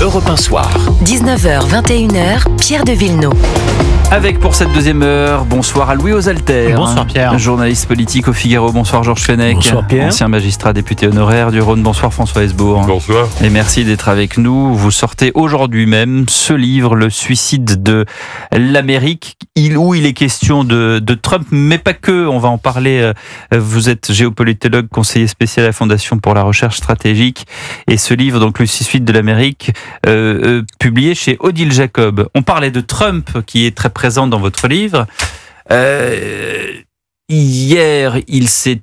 Europe 1 Soir. 19h, 21h, Pierre de Villeneuve. Avec pour cette deuxième heure, bonsoir à Louis Osalter. Bonsoir Pierre. Journaliste politique au Figaro. Bonsoir Georges Fenech. Bonsoir Pierre. Ancien magistrat député honoraire du Rhône. Bonsoir François Hesbourg. Bonsoir. Et merci d'être avec nous. Vous sortez aujourd'hui même ce livre, Le suicide de l'Amérique, où il est question de Trump, mais pas que. On va en parler. Vous êtes géopolitologue, conseiller spécial à la Fondation pour la recherche stratégique. Et ce livre, donc Le suicide de l'Amérique, publié chez Odile Jacob. On parlait de Trump, qui est très présent dans votre livre. Hier, il s'est,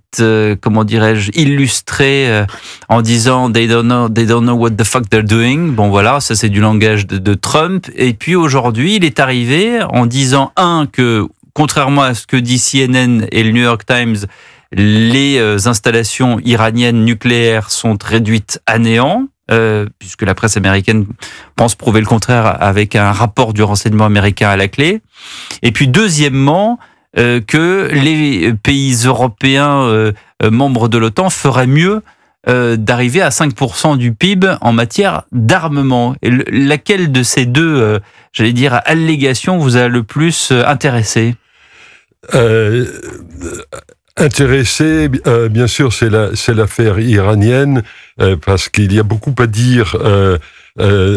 illustré en disant they don't know what the fuck they're doing. Bon voilà, ça c'est du langage de Trump. Et puis aujourd'hui, il est arrivé en disant que contrairement à ce que dit CNN et le New York Times, les installations iraniennes nucléaires sont réduites à néant. Puisque la presse américaine pense prouver le contraire avec un rapport du renseignement américain à la clé. Et puis deuxièmement, que les pays européens membres de l'OTAN feraient mieux d'arriver à 5% du PIB en matière d'armement. Et laquelle de ces deux, allégations vous a le plus intéressé ? Intéressé, bien sûr, c'est l'affaire iranienne, parce qu'il y a beaucoup à dire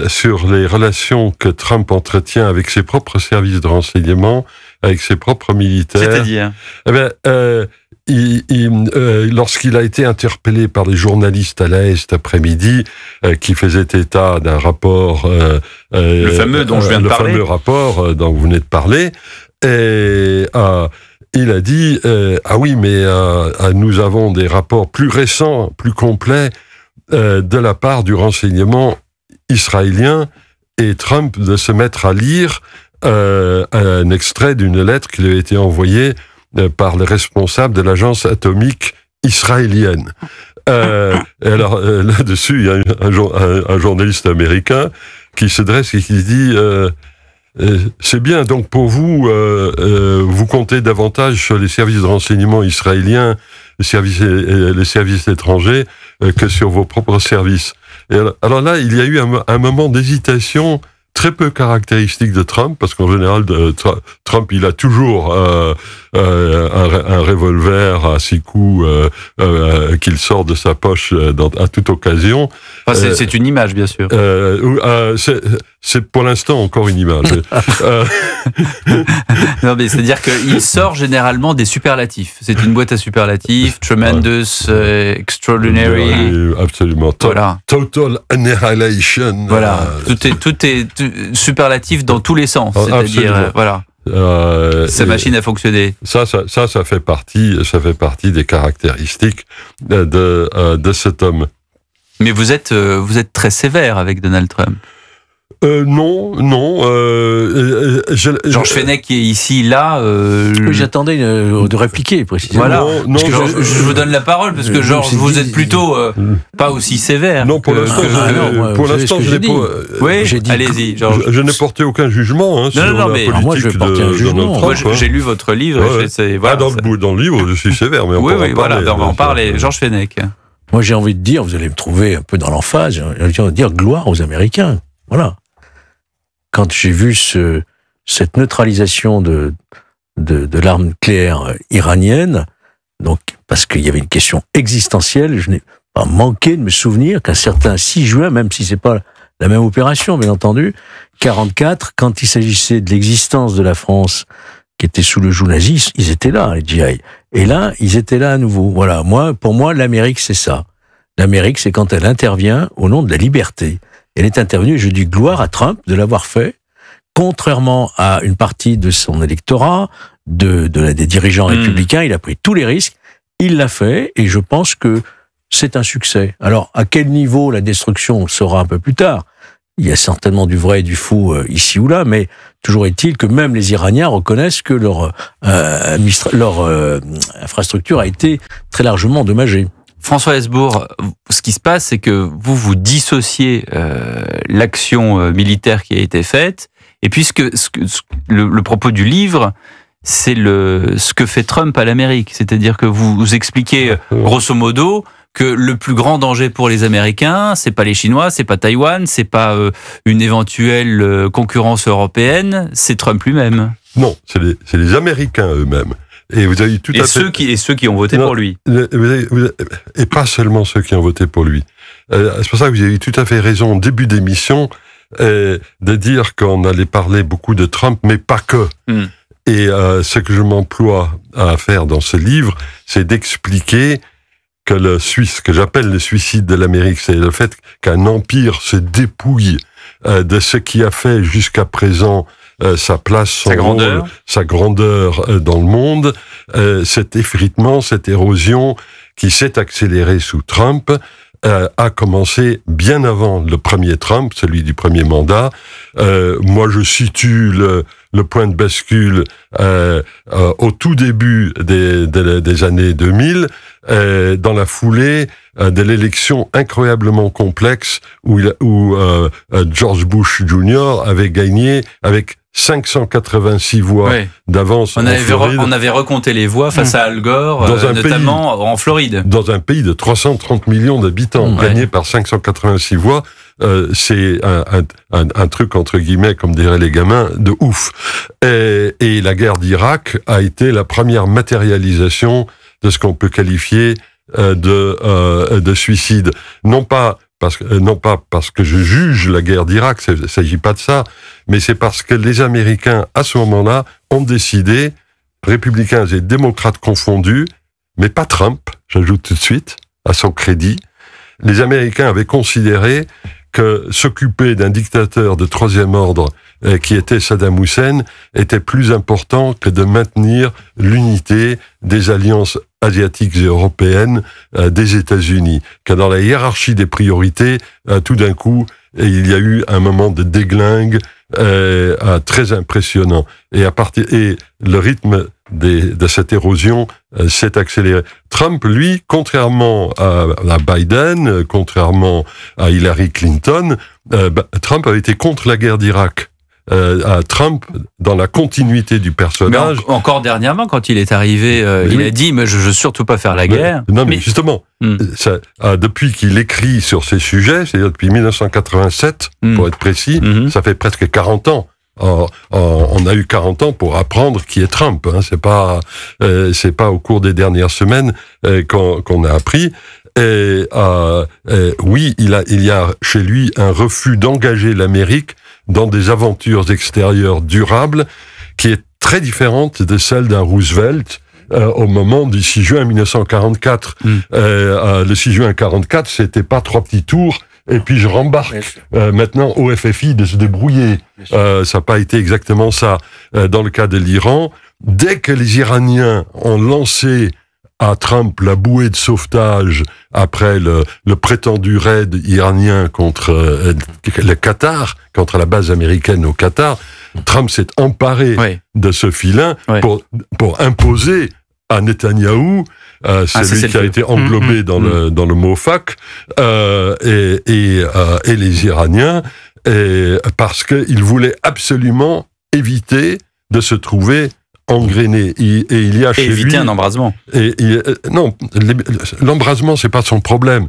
sur les relations que Trump entretient avec ses propres services de renseignement, avec ses propres militaires. C'est-à-dire lorsqu'il a été interpellé par les journalistes à l'AE cet après-midi, qui faisaient état d'un rapport... le fameux dont je viens de parler. Le fameux rapport dont vous venez de parler, et... il a dit oui, mais nous avons des rapports plus récents, plus complets de la part du renseignement israélien, et Trump de se mettre à lire un extrait d'une lettre qui lui a été envoyée par les responsables de l'agence atomique israélienne. Alors là-dessus, il y a un journaliste américain qui se dresse et qui dit c'est bien, donc pour vous, vous comptez davantage sur les services de renseignement israéliens, les services étrangers, que sur vos propres services. Et alors là, il y a eu un moment d'hésitation très peu caractéristique de Trump, parce qu'en général, Trump, il a toujours un revolver à 6 coups qu'il sort de sa poche à toute occasion. Enfin, c'est une image, bien sûr. C'est pour l'instant encore une image. Non, mais c'est-à-dire qu'il sort généralement des superlatifs. C'est une boîte à superlatifs, tremendous, extraordinary. Absolument. Voilà. Total annihilation. Voilà. Tout est superlatif dans tous les sens. C'est-à-dire, voilà. Sa machine a fonctionné. Ça fait partie des caractéristiques de cet homme. Mais vous êtes très sévère avec Donald Trump. Non. Georges Fenech qui est ici, là... Oui, j'attendais de répliquer, précisément. Voilà, parce que je vous donne la parole, parce que Georges, vous êtes plutôt pas aussi sévère. Non, pour l'instant, je n'ai pas... Oui, allez-y, Georges. Je n'ai porté aucun jugement sur la politique moi, je vais porter un jugement. Trump. Moi, j'ai lu votre livre. Voilà, dans le livre, je suis sévère, mais on va en parler. On va en parler. Georges Fenech. Moi, j'ai envie de dire, vous allez me trouver un peu dans l'emphase, j'ai envie de dire gloire aux Américains. Voilà. Quand j'ai vu cette neutralisation de l'arme nucléaire iranienne, donc parce qu'il y avait une question existentielle, je n'ai pas manqué de me souvenir qu'un certain 6 juin, même si c'est pas la même opération, bien entendu, 44, quand il s'agissait de l'existence de la France qui était sous le joug nazi, ils étaient là, les GI. Et là, ils étaient là à nouveau. Voilà. Pour moi, l'Amérique, c'est ça. L'Amérique, c'est quand elle intervient au nom de la liberté. Elle est intervenue, et je dis gloire à Trump de l'avoir fait, contrairement à une partie de son électorat, des dirigeants républicains. Il a pris tous les risques, il l'a fait, et je pense que c'est un succès. Alors, à quel niveau la destruction, on le saura un peu plus tard. Il y a certainement du vrai et du faux ici ou là, mais toujours est-il que même les Iraniens reconnaissent que leur infrastructure a été très largement endommagée. François Hesbourg, ce qui se passe, c'est que vous dissociez l'action militaire qui a été faite, et puisque le propos du livre, c'est ce que fait Trump à l'Amérique. C'est-à-dire que vous expliquez, grosso modo, que le plus grand danger pour les Américains, c'est pas les Chinois, c'est pas Taïwan, c'est pas une éventuelle concurrence européenne, c'est Trump lui-même. Non, c'est les Américains eux-mêmes. Et vous avez tout à fait... ceux qui ont voté pour lui. Et pas seulement ceux qui ont voté pour lui. C'est pour ça que vous avez eu tout à fait raison au début d'émission de dire qu'on allait parler beaucoup de Trump, mais pas que. Et ce que je m'emploie à faire dans ce livre, c'est d'expliquer que ce que j'appelle le suicide de l'Amérique, c'est le fait qu'un empire se dépouille de ce qui a fait jusqu'à présent sa place, son rôle, sa grandeur dans le monde, cet effritement, cette érosion qui s'est accélérée sous Trump, a commencé bien avant le premier Trump, celui du premier mandat. Moi, je situe le point de bascule au tout début des années 2000, dans la foulée de l'élection incroyablement complexe où George Bush Jr. avait gagné avec 586 voix d'avance en Floride. On avait recompté les voix face à Al Gore, notamment en Floride. Dans un pays de 330 millions d'habitants, gagné par 586 voix, c'est un truc, entre guillemets, comme diraient les gamins, de ouf. Et la guerre d'Irak a été la première matérialisation de ce qu'on peut qualifier de suicide. Non pas parce que je juge la guerre d'Irak, il ne s'agit pas de ça, mais c'est parce que les Américains, à ce moment-là, ont décidé, républicains et démocrates confondus, mais pas Trump, j'ajoute tout de suite, à son crédit, les Américains avaient considéré que s'occuper d'un dictateur de troisième ordre qui était Saddam Hussein était plus important que de maintenir l'unité des alliances asiatiques et européennes des États-Unis. Car dans la hiérarchie des priorités, tout d'un coup, il y a eu un moment de déglingue très impressionnant. Et le rythme de cette érosion s'est accéléré. Trump, lui, contrairement à Biden, contrairement à Hillary Clinton, Trump avait été contre la guerre d'Irak. Trump, dans la continuité du personnage... Mais encore dernièrement, quand il est arrivé, il a dit « mais je veux surtout pas faire la guerre ». Non, mais justement, depuis qu'il écrit sur ces sujets, c'est-à-dire depuis 1987, pour être précis, ça fait presque 40 ans. On a eu 40 ans pour apprendre qui est Trump. Hein. C'est pas au cours des dernières semaines qu'on a appris. Oui, il y a chez lui un refus d'engager l'Amérique dans des aventures extérieures durables qui est très différente de celle d'un Roosevelt au moment du 6 juin 1944. Le 6 juin 1944, c'était pas 3 petits tours et puis je rembarque maintenant au FFI de se débrouiller. Ça n'a pas été exactement ça. Dans le cas de l'Iran, dès que les Iraniens ont lancé à Trump la bouée de sauvetage après le prétendu raid iranien contre le Qatar, contre la base américaine au Qatar, Trump s'est emparé de ce filin pour imposer à Netanyahou, celui qui a été englobé dans le MOFAC, et les Iraniens, parce qu'ils voulaient absolument éviter de se trouver engrainé. Et il y a chez éviter lui un embrasement. Non, l'embrasement, c'est pas son problème.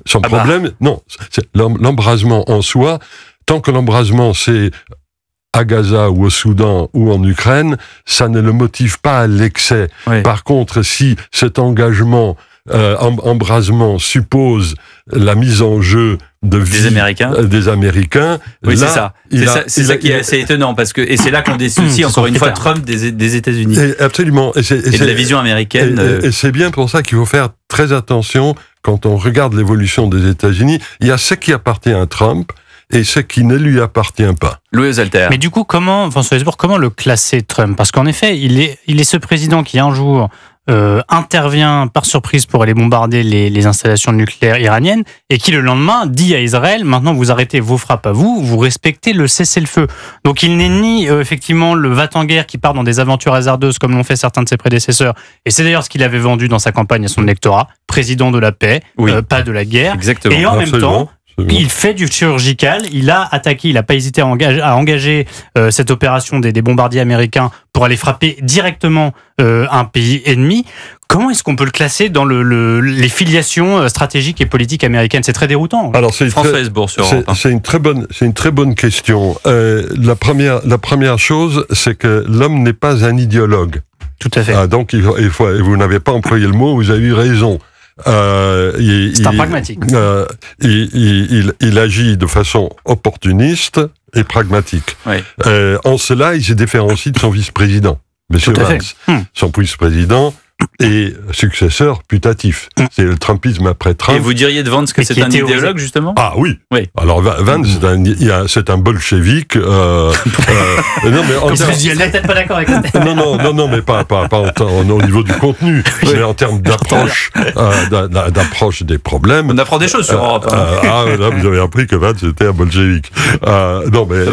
Son problème, non, c'est l'embrasement en soi. Tant que l'embrasement, c'est à Gaza ou au Soudan ou en Ukraine, ça ne le motive pas à l'excès. Par contre, si cet engagement, embrasement suppose la mise en jeu de vie des Américains. Oui, là, c'est ça qui est assez étonnant, parce que, et c'est là qu'on dissocie encore une fois Trump des États-Unis. Absolument. Et de la vision américaine. Et c'est bien pour ça qu'il faut faire très attention quand on regarde l'évolution des États-Unis. Il y a ce qui appartient à Trump et ce qui ne lui appartient pas. Louis Alter. Mais du coup, comment le classer, Trump ? Parce qu'en effet, il est ce président qui un jour intervient par surprise pour aller bombarder les installations nucléaires iraniennes et qui le lendemain dit à Israël, maintenant vous arrêtez vos frappes à vous respectez le cessez-le-feu. Donc il n'est ni effectivement le va-t-en-guerre qui part dans des aventures hasardeuses comme l'ont fait certains de ses prédécesseurs, et c'est d'ailleurs ce qu'il avait vendu dans sa campagne à son électorat, président de la paix, pas de la guerre. Exactement. Et en même temps, Il fait du chirurgical, il a attaqué, il n'a pas hésité à engager cette opération des bombardiers américains pour aller frapper directement un pays ennemi. Comment est-ce qu'on peut le classer dans les filiations stratégiques et politiques américaines? C'est très déroutant. Alors, François Hesbourg sur Europe 1. C'est une très bonne question. La première chose, c'est que l'homme n'est pas un idéologue. Tout à fait. Donc, vous n'avez pas employé le mot, vous avez eu raison. C'est un pragmatique. Il agit de façon opportuniste et pragmatique. Oui. En cela, il se différencie de son vice-président, M. Vance. Son vice-président et successeur putatif. C'est le Trumpisme après Trump. Et vous diriez de Vance que c'est un idéologue, justement? Ah oui. Oui. Alors Vance, c'est un bolchevique. Non, mais Vous n'êtes peut-être pas d'accord avec ça. non, mais pas au niveau du contenu, mais en termes d'approche, d'approche des problèmes. On apprend des choses sur Europe. Là, vous avez appris que Vance était un bolchevique. Non, mais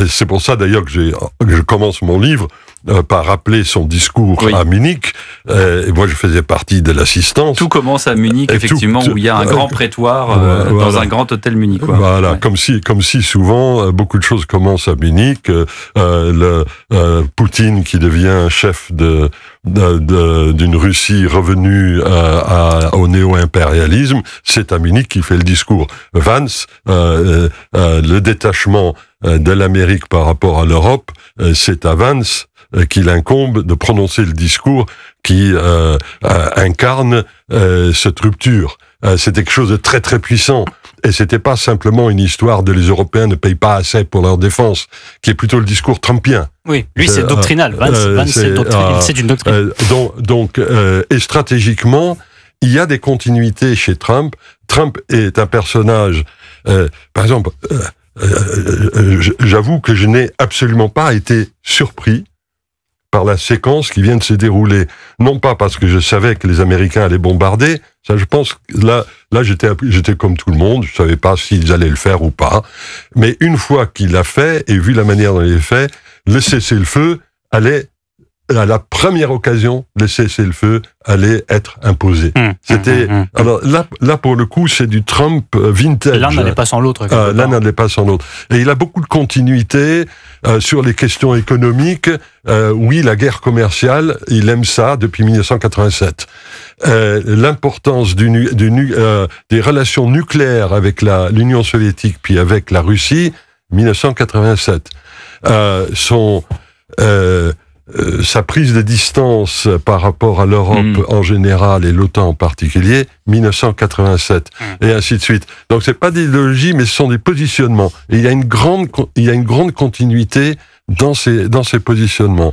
c'est pour ça d'ailleurs que je commence mon livre par rappeler son discours à Munich. Et moi, je faisais partie de l'assistance. Tout commence à Munich, effectivement, où il y a un grand prétoire dans un grand hôtel munichois. Voilà, ouais. Comme si souvent, beaucoup de choses commencent à Munich. Poutine qui devient chef d'une Russie revenue au néo-impérialisme, c'est à Munich qu'il fait le discours. Vance, le détachement de l'Amérique par rapport à l'Europe, c'est à Vance qu'il incombe de prononcer le discours qui incarne cette rupture. C'était quelque chose de très très puissant. Et c'était pas simplement une histoire de les Européens ne payent pas assez pour leur défense, qui est plutôt le discours trumpien. Oui, lui c'est doctrinal. Vance c'est une doctrine. Et stratégiquement, il y a des continuités chez Trump. Trump est un personnage, par exemple, j'avoue que je n'ai absolument pas été surpris par la séquence qui vient de se dérouler. Non pas parce que je savais que les Américains allaient bombarder, ça je pense que là j'étais comme tout le monde, je savais pas s'ils allaient le faire ou pas, mais une fois qu'il l'a fait, et vu la manière dont il l'a fait, le cessez-le-feu allait, à la première occasion, le cessez-le-feu allait être imposé. Alors là pour le coup, c'est du Trump vintage. L'un n'allait pas sans l'autre. L'un n'allait pas sans l'autre. Et il a beaucoup de continuité sur les questions économiques. Oui, la guerre commerciale, il aime ça depuis 1987. L'importance des relations nucléaires avec l'Union soviétique puis avec la Russie, 1987. Sa prise de distance par rapport à l'Europe en général et l'OTAN en particulier, 1987, et ainsi de suite. Donc c'est pas d'idéologie, mais ce sont des positionnements. Et il y a une grande continuité dans ces positionnements.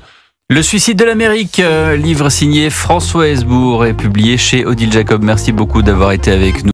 Le suicide de l'Amérique, livre signé François Hesbourg et publié chez Odile Jacob. Merci beaucoup d'avoir été avec nous.